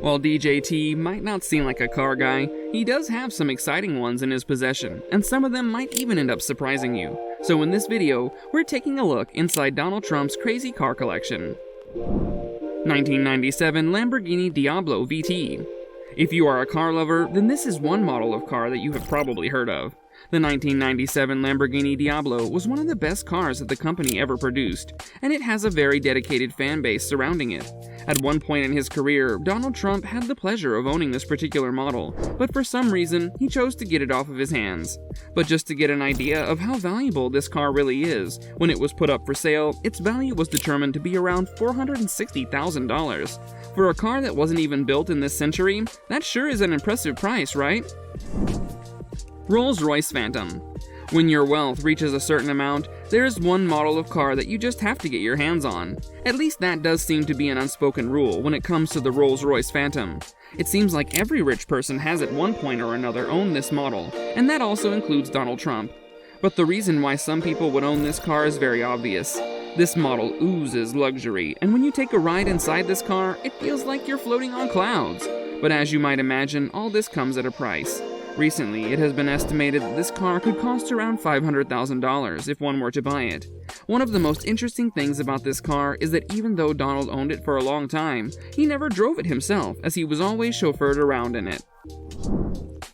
While DJT might not seem like a car guy, he does have some exciting ones in his possession, and some of them might even end up surprising you. So in this video, we're taking a look inside Donald Trump's crazy car collection. 1997 Lamborghini Diablo VT. If you are a car lover, then this is one model of car that you have probably heard of. The 1997 Lamborghini Diablo was one of the best cars that the company ever produced, and it has a very dedicated fan base surrounding it. At one point in his career, Donald Trump had the pleasure of owning this particular model, but for some reason, he chose to get it off of his hands. But just to get an idea of how valuable this car really is, when it was put up for sale, its value was determined to be around $460,000. For a car that wasn't even built in this century, that sure is an impressive price, right? Rolls-Royce Phantom. When your wealth reaches a certain amount, there is one model of car that you just have to get your hands on. At least that does seem to be an unspoken rule when it comes to the Rolls-Royce Phantom. It seems like every rich person has at one point or another owned this model, and that also includes Donald Trump. But the reason why some people would own this car is very obvious. This model oozes luxury, and when you take a ride inside this car, it feels like you're floating on clouds. But as you might imagine, all this comes at a price. Recently, it has been estimated that this car could cost around $500,000 if one were to buy it. One of the most interesting things about this car is that even though Donald owned it for a long time, he never drove it himself, as he was always chauffeured around in it.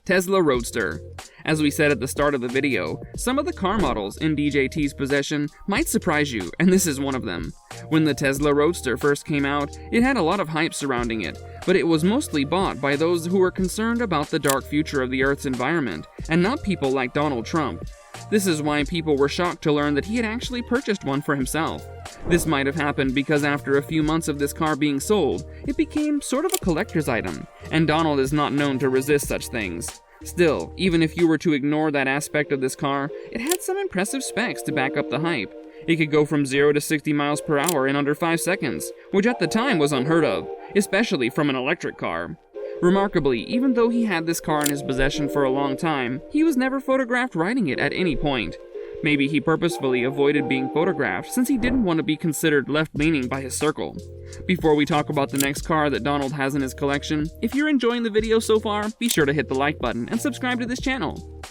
Tesla Roadster. As we said at the start of the video, some of the car models in DJT's possession might surprise you, and this is one of them. When the Tesla Roadster first came out, it had a lot of hype surrounding it, but it was mostly bought by those who were concerned about the dark future of the Earth's environment, and not people like Donald Trump. This is why people were shocked to learn that he had actually purchased one for himself. This might have happened because after a few months of this car being sold, it became sort of a collector's item, and Donald is not known to resist such things. Still, even if you were to ignore that aspect of this car, it had some impressive specs to back up the hype. It could go from 0 to 60 miles per hour in under 5 seconds, which at the time was unheard of, especially from an electric car. Remarkably, even though he had this car in his possession for a long time, he was never photographed riding it at any point. Maybe he purposefully avoided being photographed since he didn't want to be considered left-leaning by his circle. Before we talk about the next car that Donald has in his collection, if you're enjoying the video so far, be sure to hit the like button and subscribe to this channel.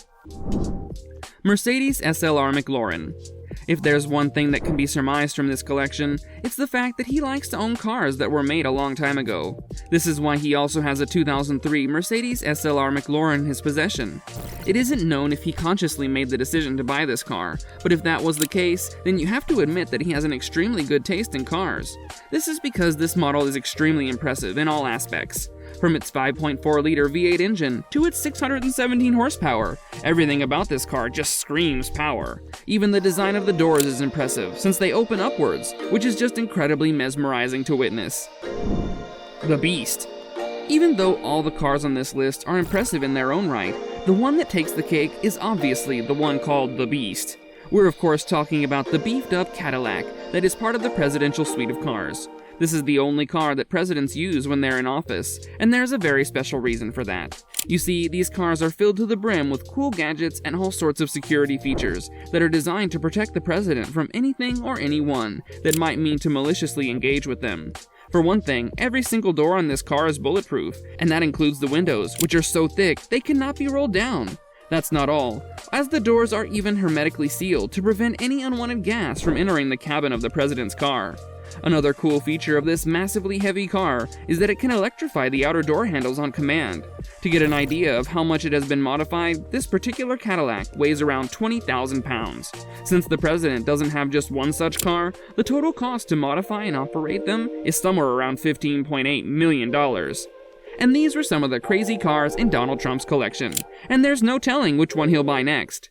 Mercedes SLR McLaren. If there's one thing that can be surmised from this collection, it's the fact that he likes to own cars that were made a long time ago. This is why he also has a 2003 Mercedes SLR McLaren in his possession. It isn't known if he consciously made the decision to buy this car, but if that was the case, then you have to admit that he has an extremely good taste in cars. This is because this model is extremely impressive in all aspects. From its 5.4-liter V8 engine to its 617 horsepower, everything about this car just screams power. Even the design of the doors is impressive, since they open upwards, which is just incredibly mesmerizing to witness. The Beast. Even though all the cars on this list are impressive in their own right, the one that takes the cake is obviously the one called the Beast. We're of course talking about the beefed-up Cadillac that is part of the presidential suite of cars. This is the only car that presidents use when they're in office, and there's a very special reason for that. You see, these cars are filled to the brim with cool gadgets and all sorts of security features that are designed to protect the president from anything or anyone that might mean to maliciously engage with them. For one thing, every single door on this car is bulletproof, and that includes the windows, which are so thick they cannot be rolled down. That's not all, as the doors are even hermetically sealed to prevent any unwanted gas from entering the cabin of the president's car. Another cool feature of this massively heavy car is that it can electrify the outer door handles on command. To get an idea of how much it has been modified, this particular Cadillac weighs around 20,000 pounds. Since the president doesn't have just one such car, the total cost to modify and operate them is somewhere around $15.8 million. And these were some of the crazy cars in Donald Trump's collection, and there's no telling which one he'll buy next.